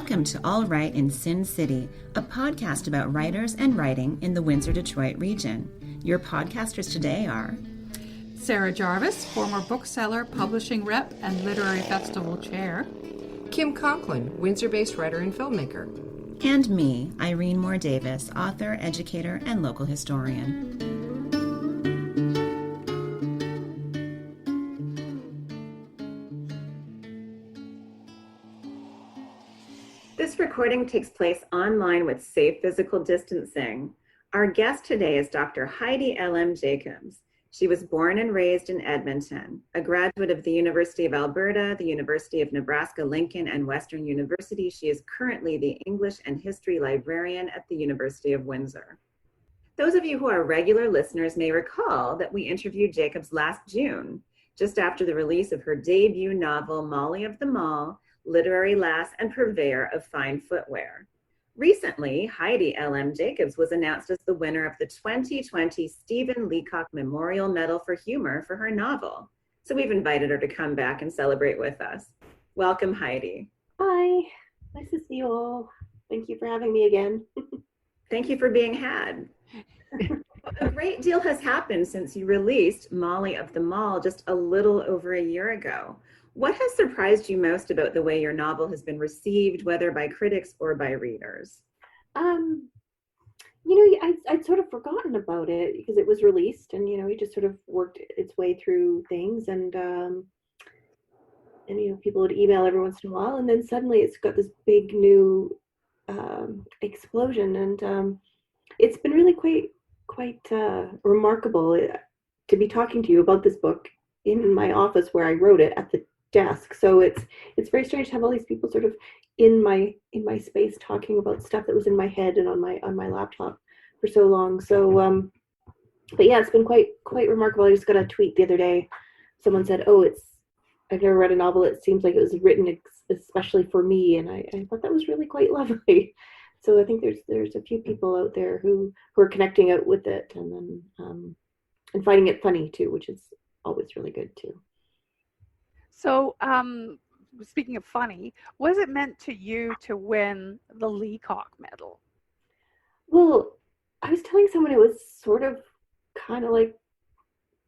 Welcome to All Right in Sin City, a podcast about writers and writing in the Windsor-Detroit region. Your podcasters today are Sarah Jarvis, former bookseller, publishing rep, and literary festival chair. Kim Conklin, Windsor-based writer and filmmaker. And me, Irene Moore Davis, author, educator, and local historian. This recording takes place online with safe physical distancing. Our guest today is Dr. Heidi L.M. Jacobs. She was born and raised in Edmonton, a graduate of the University of Alberta, the University of Nebraska-Lincoln, and Western University. She is currently the English and History Librarian at the University of Windsor. Those of you who are regular listeners may recall that we interviewed Jacobs last June, just after the release of her debut novel, Molly of the Mall, Literary Lass, and Purveyor of Fine Footwear. Recently, Heidi L.M. Jacobs was announced as the winner of the 2020 Stephen Leacock Memorial Medal for Humour for her novel. So we've invited her to come back and celebrate with us. Welcome, Heidi. Hi, nice to see you all. Thank you for having me again. Thank you for being had. A great deal has happened since you released Molly of the Mall just a little over a year ago. What has surprised you most about the way your novel has been received, whether by critics or by readers? I'd sort of forgotten about it because it was released and, it just sort of worked its way through things and people would email every once in a while and then suddenly it's got this big new explosion and it's been really quite remarkable to be talking to you about this book in my office where I wrote it at the desk. So it's very strange to have all these people sort of in my space talking about stuff that was in my head and on my laptop for so long. So but yeah, it's been quite remarkable. I just got a tweet the other day. Someone said, I've never read a novel that seems like it was written especially for me, and I thought that was really quite lovely. So I think there's a few people out there who are connecting out with it and then and finding it funny too, which is always really good too. So, speaking of funny, was it meant to you to win the Leacock Medal? Well, I was telling someone it was sort of kind of like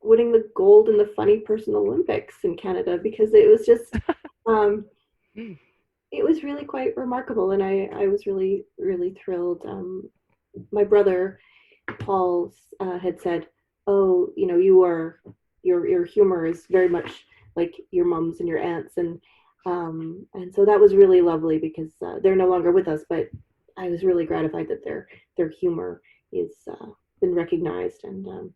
winning the gold in the funny person Olympics in Canada because it was just, it was really quite remarkable. And I was really, really thrilled. My brother, Paul, had said, your humor is very much like your mom's and your aunts, and so that was really lovely because they're no longer with us, but I was really gratified that their humor is been recognized, and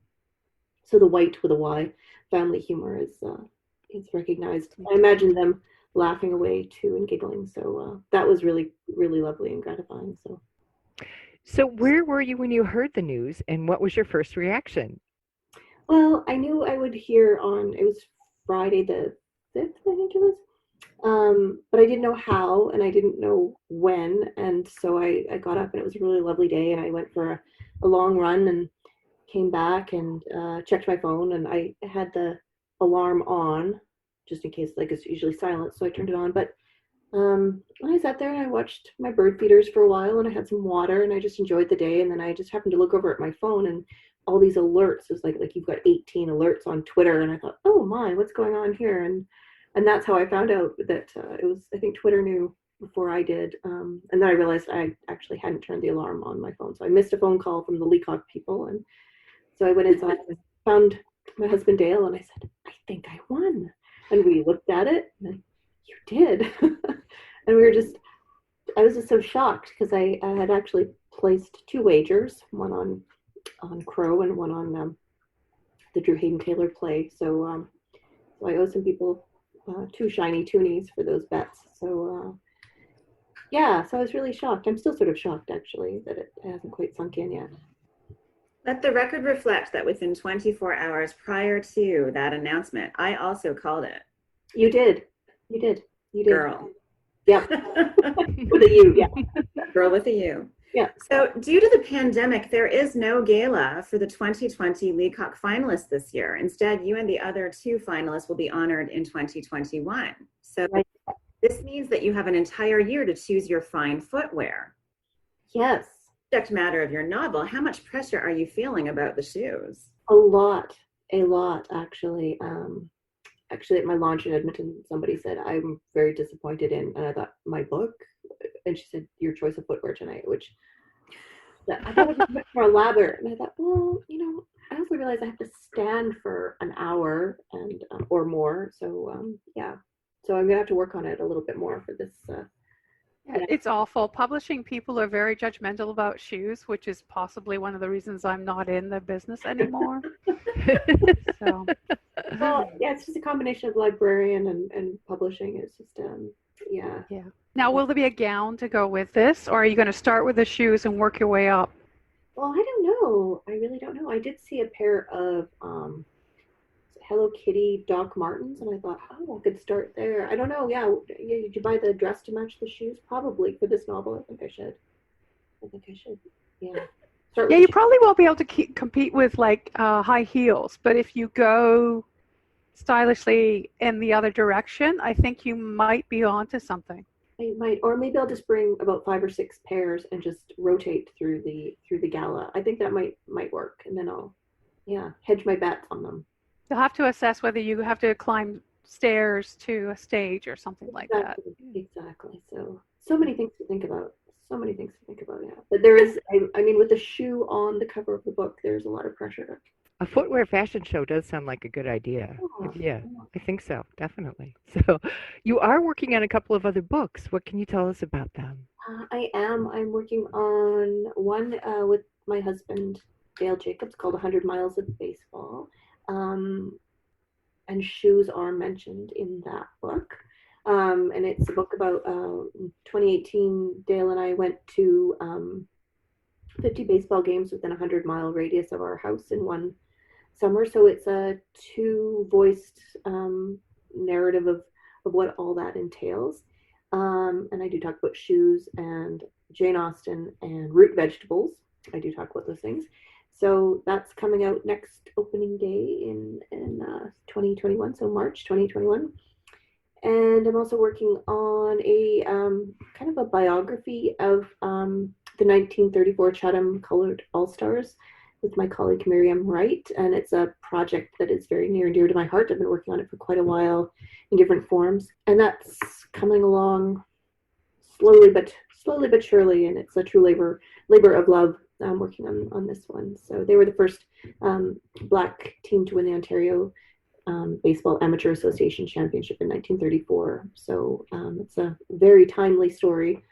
so the White with a Y family humor is recognized. I imagine them laughing away too and giggling, so that was really, really lovely and gratifying. So where were you when you heard the news, and what was your first reaction? Well, I knew I would hear it was Friday the 5th, I think it was. But I didn't know how and I didn't know when. And so I got up and it was a really lovely day and I went for a long run and came back and checked my phone and I had the alarm on just in case, like it's usually silent. So I turned it on. But I sat there and I watched my bird feeders for a while and I had some water and I just enjoyed the day. And then I just happened to look over at my phone and all these alerts. It was like you've got 18 alerts on Twitter, and I thought, oh my, what's going on here? And that's how I found out that it was. I think Twitter knew before I did, and then I realized I actually hadn't turned the alarm on my phone, so I missed a phone call from the Leacock people, and so I went inside and found my husband Dale, and I said, I think I won, and we looked at it, and you did, and I was just so shocked because I had actually placed 2 wagers, one on Crow and one on the Drew Hayden Taylor play. So I owe some people 2 shiny toonies for those bets. So so I was really shocked. I'm still sort of shocked actually that it hasn't quite sunk in yet. Let the record reflect that within 24 hours prior to that announcement, I also called it. You did. Girl. Yep. With a U, yeah. Girl with a U. Yeah. So due to the pandemic, there is no gala for the 2020 Leacock finalists this year. Instead, you and the other 2 finalists will be honored in 2021. So right. This means that you have an entire year to choose your fine footwear. Yes. Subject matter of your novel, how much pressure are you feeling about the shoes? A lot, actually. Actually, at my launch in Edmonton, somebody said, I'm very disappointed in, and I thought, my book? And she said, your choice of footwear tonight, which I thought it was much more elaborate. And I thought, well, I also realized I have to stand for an hour and or more. So, yeah. So I'm going to have to work on it a little bit more for this. Yeah, it's awful. Publishing people are very judgmental about shoes, which is possibly one of the reasons I'm not in the business anymore. So, well, yeah, it's just a combination of librarian and publishing. It's just, yeah. Yeah. Now, will there be a gown to go with this, or are you going to start with the shoes and work your way up? Well, I don't know. I really don't know. I did see a pair of Hello Kitty Doc Martens, and I thought, oh, I could start there. I don't know. Yeah, did you buy the dress to match the shoes? Probably for this novel. I think I should. Yeah. Yeah, you probably won't be able to compete with like high heels, but if you go stylishly in the other direction, I think you might be onto something. I might, or maybe I'll just bring about 5 or 6 pairs and just rotate through the gala. I think that might work, and then I'll, hedge my bets on them. You'll have to assess whether you have to climb stairs to a stage or something like that. Exactly. So many things to think about. Yeah. But there is, I mean, with the shoe on the cover of the book, there's a lot of pressure. A footwear fashion show does sound like a good idea. Oh, yeah, I think so, definitely. So you are working on a couple of other books. What can you tell us about them? I am. I'm working on one with my husband, Dale Jacobs, called 100 Miles of Baseball. And shoes are mentioned in that book. And it's a book about 2018, Dale and I went to 50 baseball games within a 100-mile radius of our house in one summer. So it's a 2-voiced narrative of what all that entails. And I do talk about shoes and Jane Austen and root vegetables. I do talk about those things. So that's coming out next opening day in 2021, so March 2021. And I'm also working on a kind of a biography of the 1934 Chatham Colored All-Stars with my colleague Miriam Wright. And it's a project that is very near and dear to my heart. I've been working on it for quite a while in different forms. And that's coming along slowly but surely. And it's a true labor of love. I'm working on this one. So they were the first Black team to win the Ontario Baseball Amateur Association Championship in 1934. So it's a very timely story.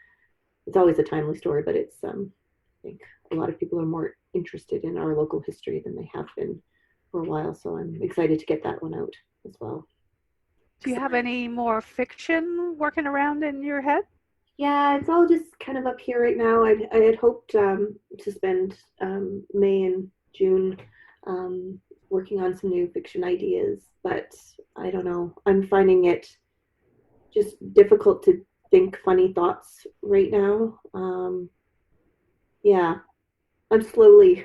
It's always a timely story, but it's I think a lot of people are more interested in our local history than they have been for a while. So I'm excited to get that one out as well. Do you have any more fiction working around in your head? Yeah, it's all just kind of up here right now. I had hoped to spend May and June working on some new fiction ideas, but I don't know. I'm finding it just difficult to think funny thoughts right now. Yeah, I'm slowly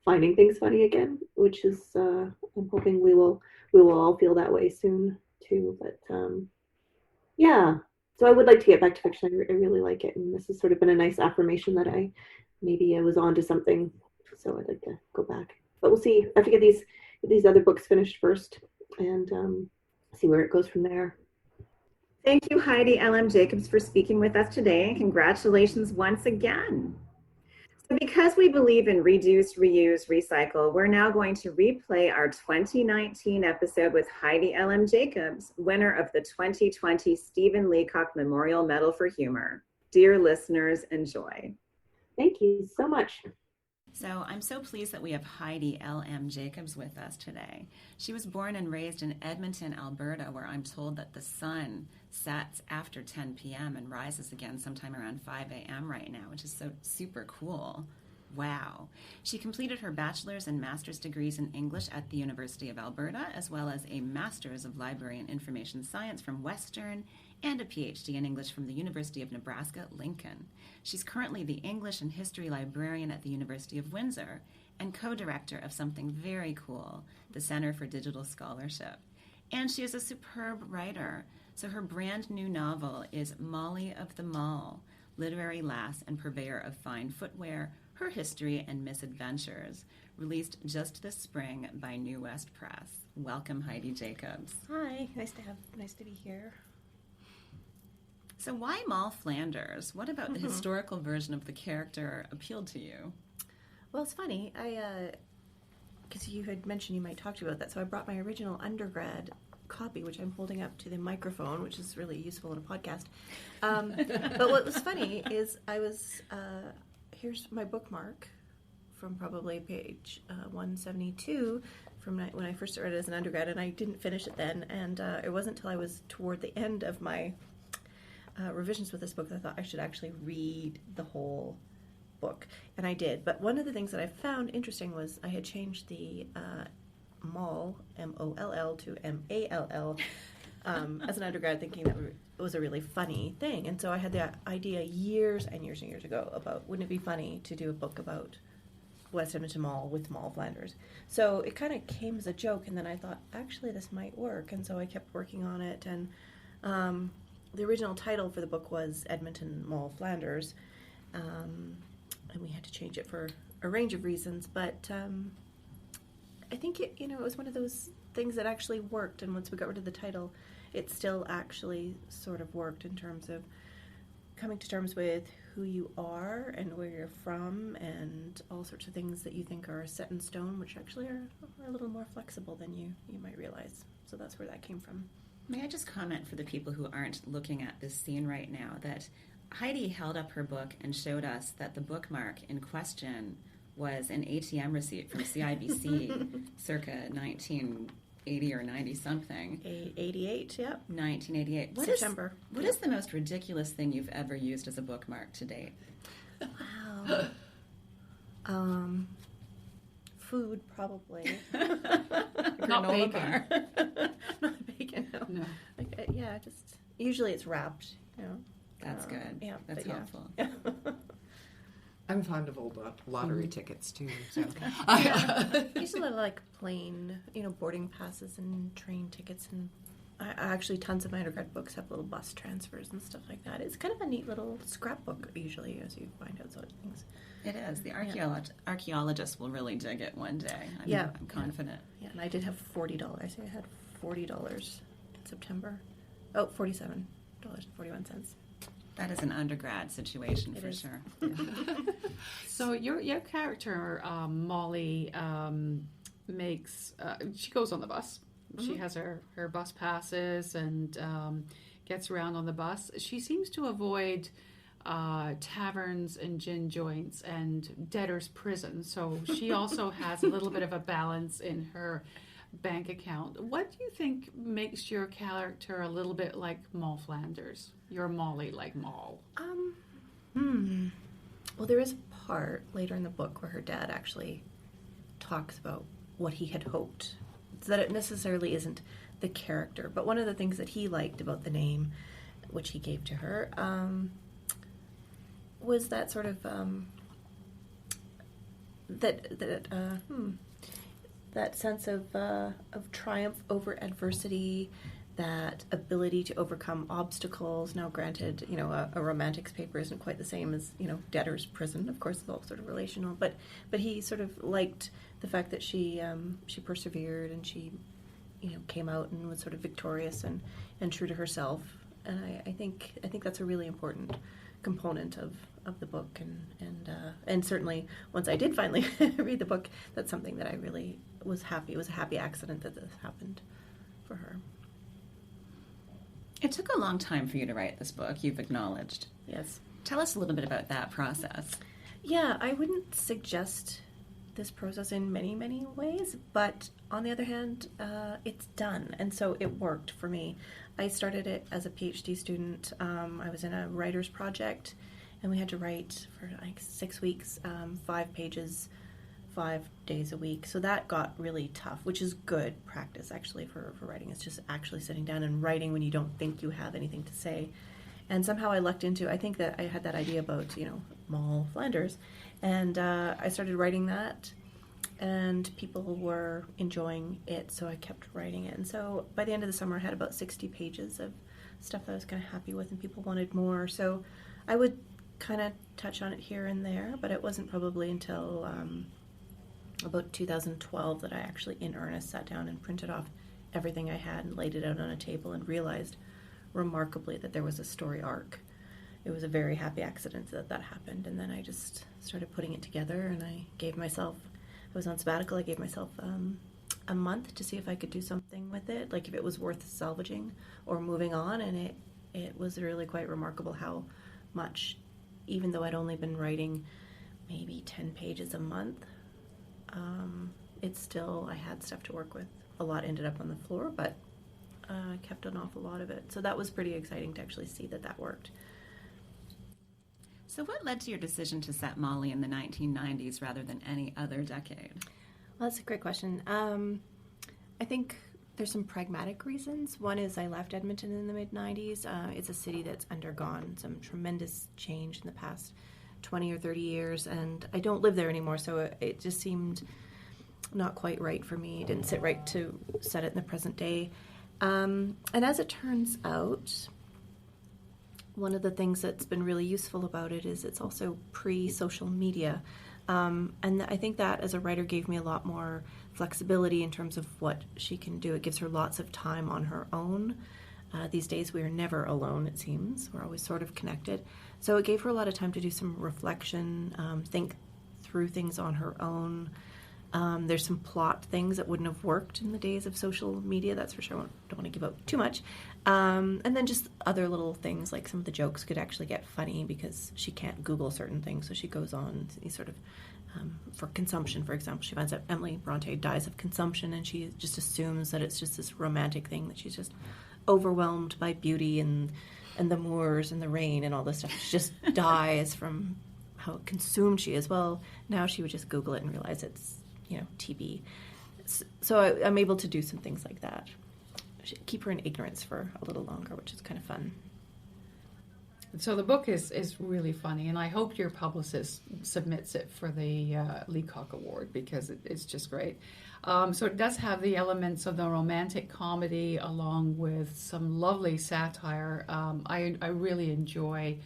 finding things funny again, which is I'm hoping we will all feel that way soon too. But yeah. So I would like to get back to fiction. I really like it, and this has sort of been a nice affirmation that I was onto something. So I'd like to go back, but we'll see. I have to get these other books finished first, and see where it goes from there. Thank you, Heidi L.M. Jacobs, for speaking with us today, and congratulations once again. So because we believe in reduce, reuse, recycle, we're now going to replay our 2019 episode with Heidi L.M. Jacobs, winner of the 2020 Stephen Leacock Memorial Medal for Humour. Dear listeners, enjoy. Thank you so much. So I'm so pleased that we have Heidi L.M. Jacobs with us today. She was born and raised in Edmonton, Alberta, where I'm told that the sun sets after 10 p.m. and rises again sometime around 5 a.m. right now, which is so super cool. Wow. She completed her bachelor's and master's degrees in English at the University of Alberta, as well as a master's of library and information science from Western and a PhD in English from the University of Nebraska-Lincoln. She's currently the English and History Librarian at the University of Windsor and co-director of something very cool, the Center for Digital Scholarship. And she is a superb writer. So her brand new novel is Molly of the Mall, Literary Lass and Purveyor of Fine Footwear, Her History and Misadventures, released just this spring by New West Press. Welcome, Heidi Jacobs. Hi, nice to be here. So why Moll Flanders? What about the historical version of the character appealed to you? Well, it's funny. Because you had mentioned you might talk to me about that, so I brought my original undergrad copy, which I'm holding up to the microphone, which is really useful in a podcast. But what was funny is here's my bookmark from probably page 172 from when I first read it as an undergrad, and I didn't finish it then, and it wasn't until I was toward the end of my revisions with this book that I thought I should actually read the whole book, and I did. But one of the things that I found interesting was I had changed the Moll, M-O-L-L, to M-A-L-L as an undergrad, thinking that it was a really funny thing. And so I had the idea years and years and years ago about, wouldn't it be funny to do a book about West Edmonton Mall with Moll Flanders? So it kind of came as a joke, and then I thought, actually, this might work. And so I kept working on it, and the original title for the book was Edmonton Moll Flanders, and we had to change it for a range of reasons, but I think it was one of those things that actually worked, and once we got rid of the title, it still actually sort of worked in terms of coming to terms with who you are and where you're from and all sorts of things that you think are set in stone, which actually are a little more flexible than you might realize. So that's where that came from. May I just comment for the people who aren't looking at this scene right now that Heidi held up her book and showed us that the bookmark in question was an ATM receipt from CIBC circa 1980 or 90 something. 88, yep. 1988. September. What is the most ridiculous thing you've ever used as a bookmark to date? Wow. Food, probably. Not bacon. Not bacon, no. Like, just usually it's wrapped, That's good. Yeah, that's helpful. Yeah. I'm fond of old lottery tickets too. So. Usually like plane, boarding passes and train tickets, and actually tons of my undergrad books have little bus transfers and stuff like that. It's kind of a neat little scrapbook usually as you find out sort of things. It is. The archaeologists will really dig it one day. I'm confident. Yeah, and I did have $40. I had $40 in September. Oh, $47.41. That is an undergrad situation It for is. sure. So your character, Molly, makes, she goes on the bus. She has her bus passes and gets around on the bus. She seems to avoid taverns and gin joints and debtor's prison. So she also has a little bit of a balance in her bank account. What do you think makes your character a little bit like Moll Flanders? Your Molly like Moll? Well, there is a part later in the book where her dad actually talks about what he had hoped. So that it necessarily isn't the character. But one of the things that he liked about the name, which he gave to her, was that sort of that sense of triumph over adversity, that ability to overcome obstacles. Now, granted, a romantics paper isn't quite the same as debtor's prison. Of course, it's all sort of relational. But he sort of liked the fact that she persevered and she came out and was sort of victorious and true to herself. And I think that's a really important component of the book, and certainly once I did finally read the book, that's something that I really was happy. It was a happy accident that this happened for her. It took a long time for you to write this book, you've acknowledged. Yes. Tell us a little bit about that process. Yeah, I wouldn't suggest this process in many, many ways, but on the other hand, it's done, and so it worked for me. I started it as a PhD student. I was in a writer's project, and we had to write for like 6 weeks, 5 pages, 5 days a week. So that got really tough, which is good practice actually for writing. It's just actually sitting down and writing when you don't think you have anything to say. And somehow I lucked into, I think that I had that idea about, Moll Flanders, and I started writing that, and people were enjoying it, so I kept writing it. And so by the end of the summer, I had about 60 pages of stuff that I was kind of happy with and people wanted more. So I would kind of touch on it here and there, but it wasn't probably until about 2012 that I actually in earnest sat down and printed off everything I had and laid it out on a table and realized remarkably that there was a story arc. It was a very happy accident that that happened, and then I just started putting it together, and I was on sabbatical, I gave myself a month to see if I could do something with it, like if it was worth salvaging or moving on, and it was really quite remarkable how much, even though I'd only been writing maybe 10 pages a month, I had stuff to work with. A lot ended up on the floor, but I kept an awful lot of it. So that was pretty exciting to actually see that that worked. So what led to your decision to set Molly in the 1990s rather than any other decade? Well, that's a great question. I think there's some pragmatic reasons. One is I left Edmonton in the mid-90s. It's a city that's undergone some tremendous change in the past 20 or 30 years, and I don't live there anymore, so it just seemed not quite right for me. It didn't sit right to set it in the present day. And as it turns out, one of the things that's been really useful about it is it's also pre-social media. And I think that as a writer gave me a lot more flexibility in terms of what she can do. It gives her lots of time on her own. These days we are never alone, it seems. We're always sort of connected. So it gave her a lot of time to do some reflection, think through things on her own. There's some plot things that wouldn't have worked in the days of social media, that's for sure. I don't want to give out too much. And then just other little things, like some of the jokes could actually get funny because she can't Google certain things, so she goes on sort of, for consumption, for example, she finds out Emily Bronte dies of consumption, and she just assumes that it's just this romantic thing, that she's just overwhelmed by beauty and the moors and the rain and all this stuff. She just dies from how consumed she is. Well, now she would just Google it and realize it's, TB. So I'm able to do some things like that. Keep her in ignorance for a little longer, which is kind of fun. So the book is really funny, and I hope your publicist submits it for the Leacock Award, because it's just great. So it does have the elements of the romantic comedy along with some lovely satire. I really enjoy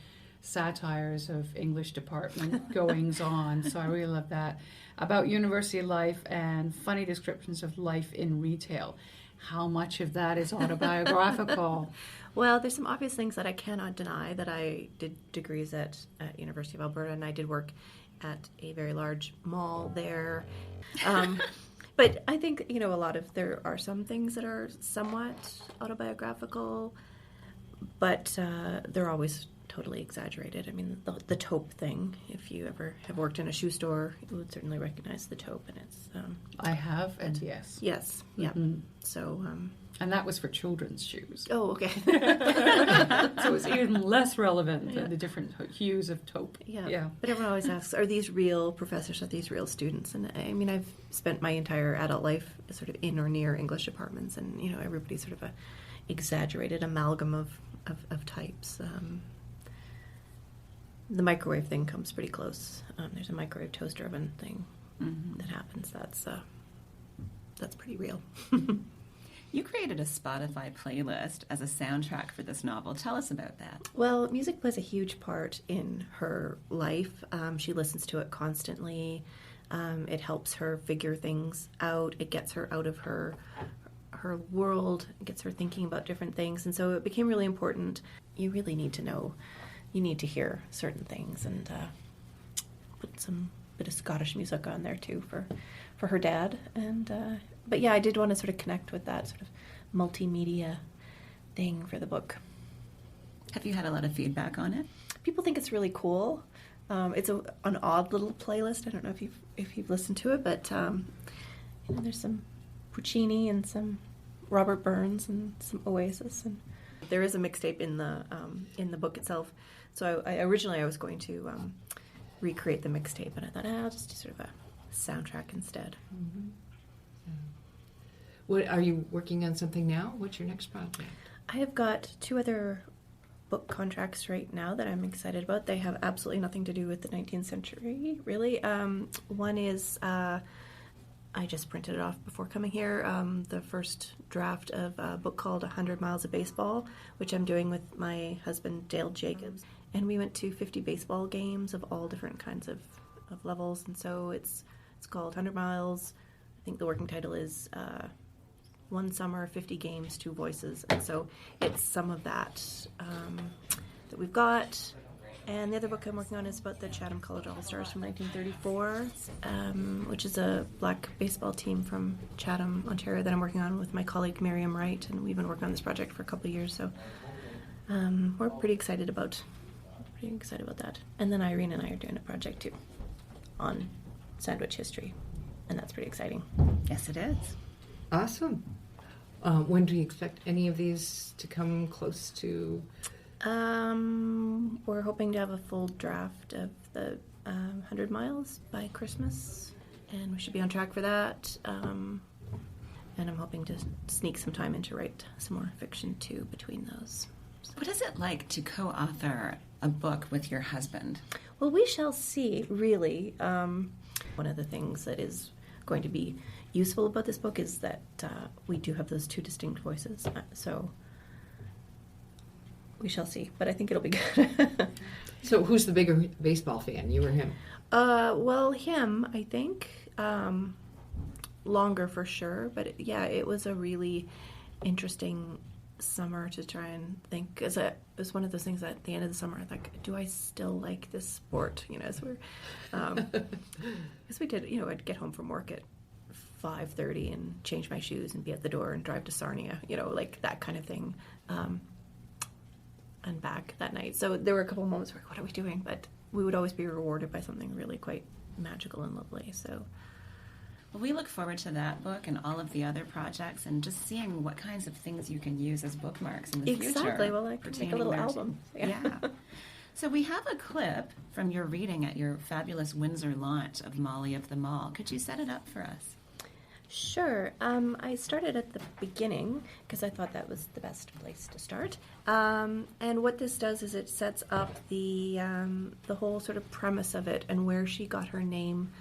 satires of English department goings on, so I really love that. About university life and funny descriptions of life in retail. How much of that is autobiographical? Well, there's some obvious things that I cannot deny, that I did degrees at University of Alberta, and I did work at a very large mall there. But I think, there are some things that are somewhat autobiographical, but they're always totally exaggerated. I mean, the taupe thing, if you ever have worked in a shoe store, you would certainly recognize the taupe, and it's... I have, and yes. Yes, yeah. Mm-hmm. So... and that was for children's shoes. Oh, okay. So it's even less relevant than the different hues of taupe. Yeah. But everyone always asks, are these real professors, are these real students? And I mean, I've spent my entire adult life sort of in or near English departments, and, everybody's sort of a exaggerated amalgam of types. The microwave thing comes pretty close. There's a microwave toaster oven thing that happens. That's pretty real. You created a Spotify playlist as a soundtrack for this novel. Tell us about that. Well, music plays a huge part in her life. She listens to it constantly. It helps her figure things out. It gets her out of her world. It gets her thinking about different things. And so it became really important. You really need to know. You need to hear certain things, and put some bit of Scottish music on there too for her dad. And but yeah, I did want to sort of connect with that sort of multimedia thing for the book. Have you had a lot of feedback on it? People think it's really cool. It's an odd little playlist. I don't know if you've listened to it, but there's some Puccini and some Robert Burns and some Oasis, and there is a mixtape in the book itself. So I originally was going to recreate the mixtape, and I thought I'll just do sort of a soundtrack instead. Mm-hmm. What are you working on something now? What's your next project? I have got 2 other book contracts right now that I'm excited about. They have absolutely nothing to do with the 19th century, really. One is I just printed it off before coming here, the first draft of a book called 100 Miles of Baseball, which I'm doing with my husband, Dale Jacobs. And we went to 50 baseball games of all different kinds of levels. And so it's called 100 Miles. I think the working title is One Summer, 50 Games, 2 Voices. And so it's some of that that we've got. And the other book I'm working on is about the Chatham College All-Stars from 1934, which is a black baseball team from Chatham, Ontario, that I'm working on with my colleague Miriam Wright, and we've been working on this project for a couple of years, so we're pretty excited about that. And then Irene and I are doing a project too on sandwich history, and that's pretty exciting. Yes, it is. Awesome. When do you expect any of these to come close to? We're hoping to have a full draft of the 100 Miles by Christmas, and we should be on track for that. And I'm hoping to sneak some time in to write some more fiction too between those. So. What is it like to co-author a book with your husband? Well, we shall see, really. One of the things that is going to be useful about this book is that we do have those 2 distinct voices, so we shall see, but I think it'll be good. So who's the bigger baseball fan, you or him? Well, him, I think. Longer for sure, but yeah, it was a really interesting summer to try and think. It was one of those things that at the end of the summer, I thought, do I still like this sport? As we're, as we did, I'd get home from work at 5:30 and change my shoes and be at the door and drive to Sarnia, like that kind of thing. And back that night. So there were a couple of moments where, what are we doing? But we would always be rewarded by something really quite magical and lovely. So, well, we look forward to that book and all of the other projects, and just seeing what kinds of things you can use as bookmarks in the future. Exactly. Well, I could make a little album. Yeah. So we have a clip from your reading at your fabulous Windsor launch of Molly of the Mall. Could you set it up for us? Sure. I started at the beginning because I thought that was the best place to start. And what this does is it sets up the whole sort of premise of it and where she got her name.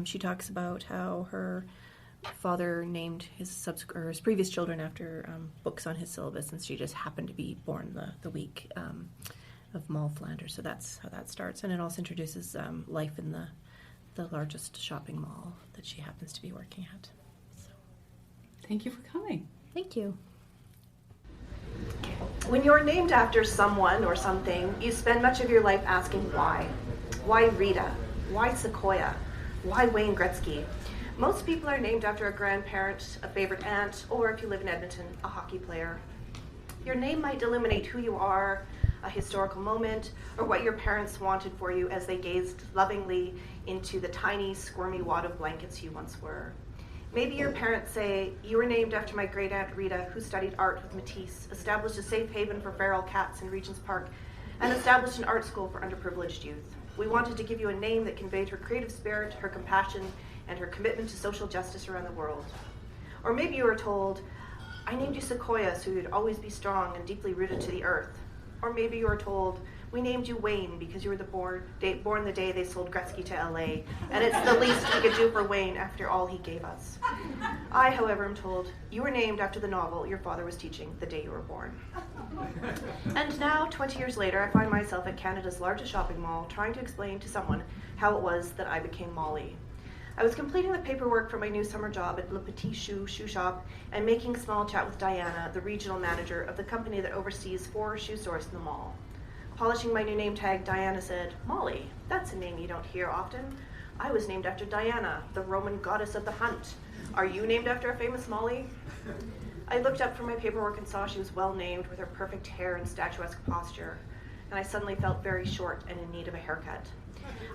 She talks about how her father named his previous children after books on his syllabus, and she just happened to be born the week of Mall Flanders. So that's how that starts. And it also introduces life in the largest shopping mall that she happens to be working at. Thank you for coming. Thank you. When you're named after someone or something, you spend much of your life asking why. Why Rita? Why Sequoia? Why Wayne Gretzky? Most people are named after a grandparent, a favorite aunt, or if you live in Edmonton, a hockey player. Your name might illuminate who you are, a historical moment, or what your parents wanted for you as they gazed lovingly into the tiny, squirmy wad of blankets you once were. Maybe your parents say, you were named after my great aunt Rita, who studied art with Matisse, established a safe haven for feral cats in Regent's Park, and established an art school for underprivileged youth. We wanted to give you a name that conveyed her creative spirit, her compassion, and her commitment to social justice around the world. Or maybe you were told, I named you Sequoia so you'd always be strong and deeply rooted to the earth. Or maybe you were told, we named you Wayne because you were born the day they sold Gretzky to LA, and it's the least we could do for Wayne after all he gave us. I, however, am told you were named after the novel your father was teaching the day you were born. And now, 20 years later, I find myself at Canada's largest shopping mall trying to explain to someone how it was that I became Molly. I was completing the paperwork for my new summer job at Le Petit Shoe shoe shop and making small chat with Diana, the regional manager of the company that oversees 4 shoe stores in the mall. Polishing my new name tag, Diana said, Molly, that's a name you don't hear often. I was named after Diana, the Roman goddess of the hunt. Are you named after a famous Molly? I looked up from my paperwork and saw she was well named with her perfect hair and statuesque posture, and I suddenly felt very short and in need of a haircut.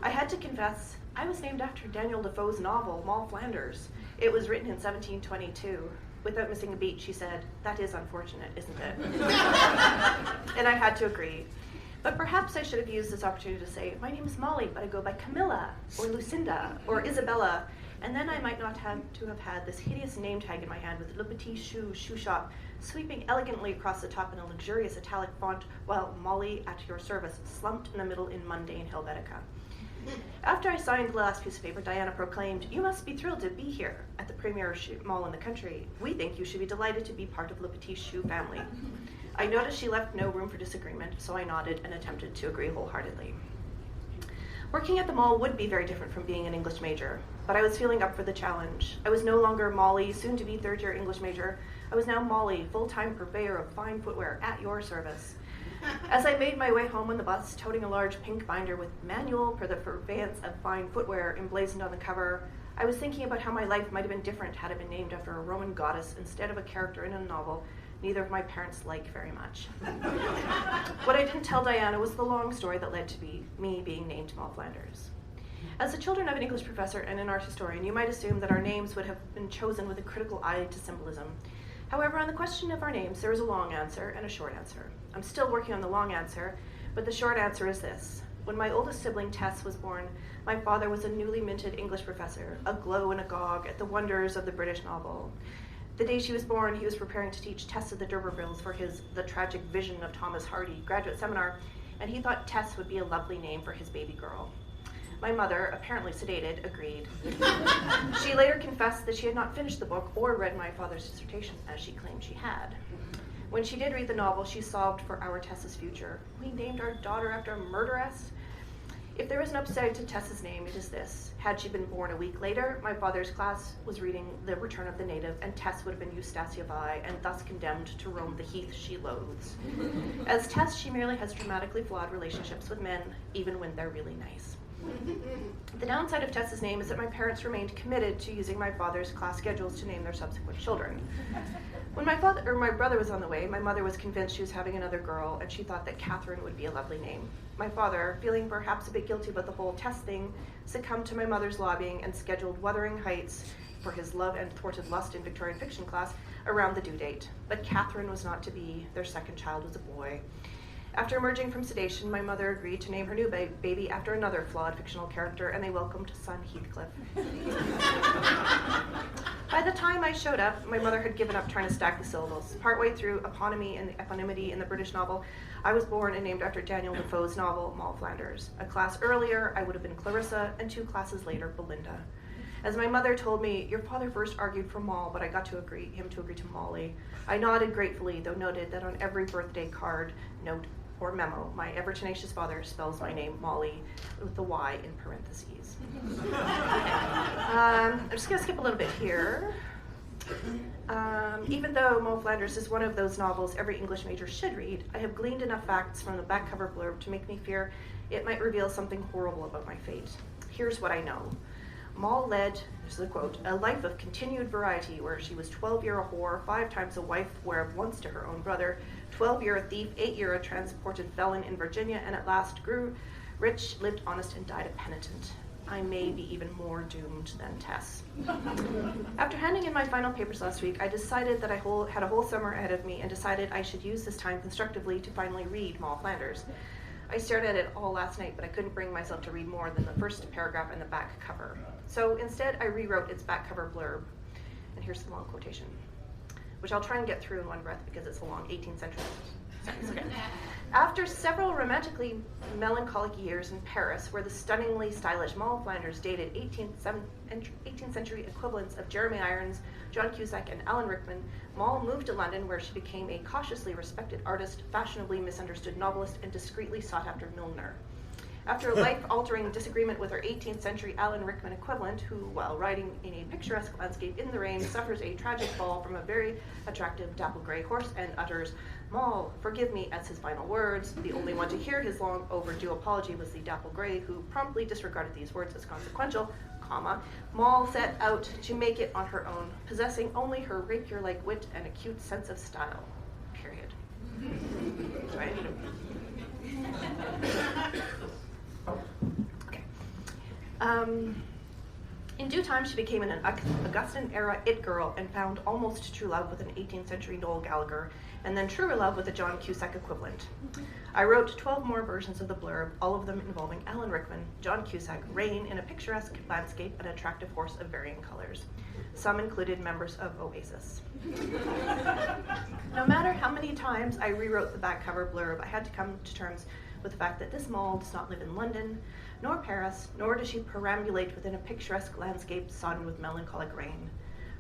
I had to confess, I was named after Daniel Defoe's novel, Mall Flanders. It was written in 1722. Without missing a beat, she said, that is unfortunate, isn't it? And I had to agree. But perhaps I should have used this opportunity to say, my name is Molly, but I go by Camilla, or Lucinda, or Isabella, and then I might not have to have had this hideous name tag in my hand with Le Petit Shoe shoe shop sweeping elegantly across the top in a luxurious italic font, while Molly at your service slumped in the middle in mundane Helvetica. After I signed the last piece of paper, Diana proclaimed, "You must be thrilled to be here at the premier mall in the country. We think you should be delighted to be part of Le Petit Chou family." I noticed she left no room for disagreement, so I nodded and attempted to agree wholeheartedly. Working at the mall would be very different from being an English major, but I was feeling up for the challenge. I was no longer Molly, soon-to-be third-year English major. I was now Molly, full-time purveyor of fine footwear at your service. As I made my way home on the bus, toting a large pink binder with "Manual for the Purveyance of Fine Footwear" emblazoned on the cover, I was thinking about how my life might have been different had it been named after a Roman goddess instead of a character in a novel neither of my parents liked very much. What I didn't tell Diana was the long story that led to me being named Moll Flanders. As the children of an English professor and an art historian, you might assume that our names would have been chosen with a critical eye to symbolism. However, on the question of our names, there is a long answer and a short answer. I'm still working on the long answer, but the short answer is this. When my oldest sibling, Tess, was born, my father was a newly minted English professor, aglow and agog at the wonders of the British novel. The day she was born, he was preparing to teach Tess of the D'Urbervilles for his The Tragic Vision of Thomas Hardy graduate seminar, and he thought Tess would be a lovely name for his baby girl. My mother, apparently sedated, agreed. She later confessed that she had not finished the book or read my father's dissertation, as she claimed she had. When she did read the novel, she sobbed for our Tess's future. "We named our daughter after a murderess?" If there is an upside to Tess's name, it is this. Had she been born a week later, my father's class was reading The Return of the Native, and Tess would have been Eustacia Vi, and thus condemned to roam the heath she loathes. As Tess, she merely has dramatically flawed relationships with men, even when they're really nice. The downside of Tess's name is that my parents remained committed to using my father's class schedules to name their subsequent children. When my brother was on the way, my mother was convinced she was having another girl, and she thought that Catherine would be a lovely name. My father, feeling perhaps a bit guilty about the whole Tess thing, succumbed to my mother's lobbying and scheduled Wuthering Heights for his love and thwarted lust in Victorian fiction class around the due date. But Catherine was not to be. Their second child was a boy. After emerging from sedation, my mother agreed to name her new baby after another flawed fictional character, and they welcomed son Heathcliff. By the time I showed up, my mother had given up trying to stack the syllables. Partway through eponymy and eponymity in the British novel, I was born and named after Daniel Defoe's novel, Moll Flanders. A class earlier, I would have been Clarissa, and 2 classes later, Belinda. As my mother told me, "Your father first argued for Moll, but I got him to agree to Molly." I nodded gratefully, though noted that on every birthday card, note, or memo, my ever-tenacious father spells my name Molly with the Y in parentheses. I'm just going to skip a little bit here. Even though Moll Flanders is one of those novels every English major should read, I have gleaned enough facts from the back cover blurb to make me fear it might reveal something horrible about my fate. Here's what I know. Moll led, this is a quote, "a life of continued variety where she was 12-year a whore, 5 times a wife, whereof once to her own brother, 12-year a thief, 8-year a transported felon in Virginia, and at last grew rich, lived honest, and died a penitent. I may be even more doomed than Tess." After handing in my final papers last week, I decided that I had a whole summer ahead of me and decided I should use this time constructively to finally read Moll Flanders. I stared at it all last night, but I couldn't bring myself to read more than the first paragraph and the back cover. So instead, I rewrote its back cover blurb. And here's the long quotation, which I'll try and get through in one breath because it's a long 18th century sentence. Okay. "After several romantically melancholic years in Paris, where the stunningly stylish Moll Flanders dated 18th century equivalents of Jeremy Irons, John Cusack, and Alan Rickman, Moll moved to London, where she became a cautiously respected artist, fashionably misunderstood novelist, and discreetly sought-after milliner. After a life-altering disagreement with her 18th century Alan Rickman equivalent, who, while riding in a picturesque landscape in the rain, suffers a tragic fall from a very attractive dapple gray horse and utters, 'Moll, forgive me,' as his final words. The only one to hear his long overdue apology was the dapple gray, who promptly disregarded these words as consequential, comma, Moll set out to make it on her own, possessing only her rapier-like wit and acute sense of style, period." Sorry, I need Okay. In due time, she became an Augustan-era it girl and found almost true love with an 18th century Noel Gallagher, and then truer love with a John Cusack equivalent. I wrote 12 more versions of the blurb, all of them involving Alan Rickman, John Cusack, rain in a picturesque landscape, an attractive horse of varying colors. Some included members of Oasis. No matter how many times I rewrote the back cover blurb, I had to come to terms with the fact that this mole does not live in London, nor Paris, nor does she perambulate within a picturesque landscape sodden with melancholic rain.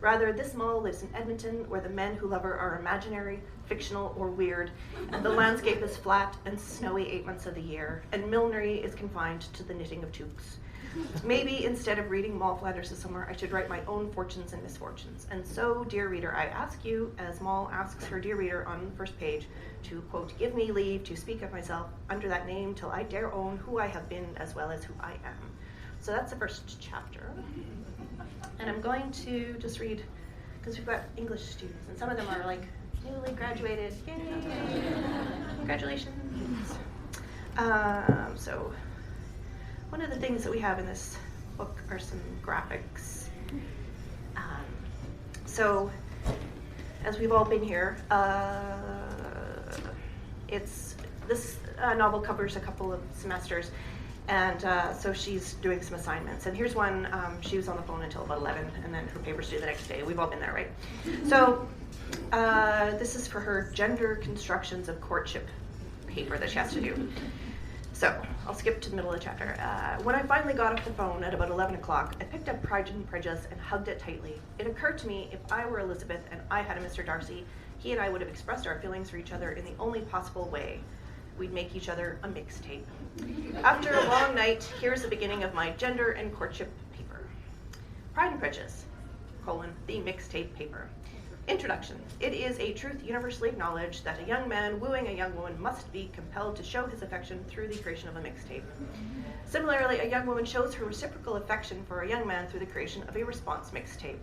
Rather, this mole lives in Edmonton, where the men who love her are imaginary, fictional, or weird, and the landscape is flat and snowy 8 months of the year, and millinery is confined to the knitting of toques. Maybe instead of reading Moll Flanders' Summer, I should write my own fortunes and misfortunes. And so, dear reader, I ask you, as Moll asks her dear reader on the first page, to, quote, give me leave to speak of myself under that name till I dare own who I have been as well as who I am. So that's the first chapter. And I'm going to just read, because we've got English students, and some of them are like newly graduated. Yay! Congratulations. So one of the things that we have in this book are some graphics. So as we've all been here, this novel covers a couple of semesters. And so she's doing some assignments. And here's one, she was on the phone until about 11, and then her paper's due the next day. We've all been there, right? So this is for her gender constructions of courtship paper that she has to do. So I'll skip to the middle of the chapter. When I finally got off the phone at about 11 o'clock, I picked up Pride and Prejudice and hugged it tightly. It occurred to me, if I were Elizabeth and I had a Mr. Darcy, he and I would have expressed our feelings for each other in the only possible way. We'd make each other a mixtape. After a long night, here's the beginning of my gender and courtship paper. Pride and Prejudice, the mixtape paper. Introduction. It is a truth universally acknowledged that a young man wooing a young woman must be compelled to show his affection through the creation of a mixtape. Similarly, a young woman shows her reciprocal affection for a young man through the creation of a response mixtape.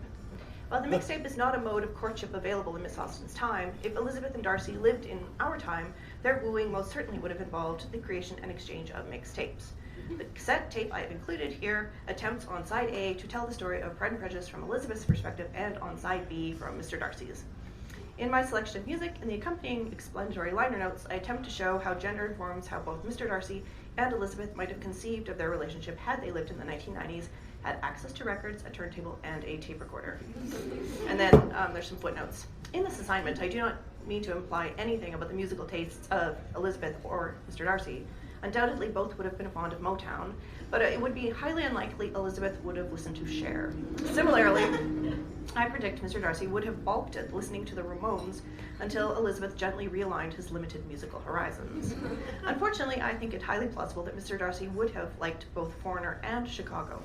While the mixtape is not a mode of courtship available in Miss Austen's time, if Elizabeth and Darcy lived in our time, their wooing most certainly would have involved the creation and exchange of mixtapes. The cassette tape I have included here attempts on side A to tell the story of Pride and Prejudice from Elizabeth's perspective and on side B from Mr. Darcy's. In my selection of music and the accompanying explanatory liner notes, I attempt to show how gender informs how both Mr. Darcy and Elizabeth might have conceived of their relationship had they lived in the 1990s, had access to records, a turntable, and a tape recorder. And then there's some footnotes. In this assignment, I do not mean to imply anything about the musical tastes of Elizabeth or Mr. Darcy. Undoubtedly, both would have been fond of Motown, but it would be highly unlikely Elizabeth would have listened to Cher. Similarly, I predict Mr. Darcy would have balked at listening to the Ramones until Elizabeth gently realigned his limited musical horizons. Unfortunately, I think it highly plausible that Mr. Darcy would have liked both Foreigner and Chicago,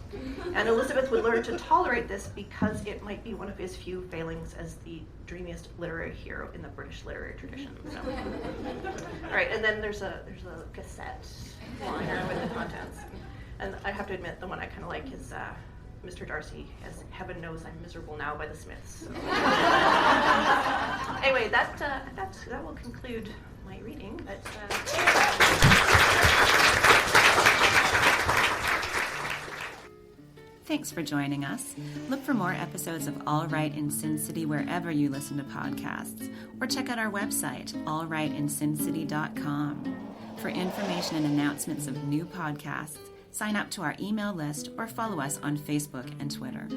and Elizabeth would learn to tolerate this because it might be one of his few failings as the dreamiest literary hero in the British literary tradition. So. All right, and then there's a cassette liner with the contents. And I have to admit, the one I kind of like is Mr. Darcy as Heaven Knows I'm Miserable Now by the Smiths. So. Anyway, that will conclude my reading. Thanks for joining us. Look for more episodes of All Right in Sin City wherever you listen to podcasts, or check out our website, allrightinsincity.com. For information and announcements of new podcasts, sign up to our email list or follow us on Facebook and Twitter.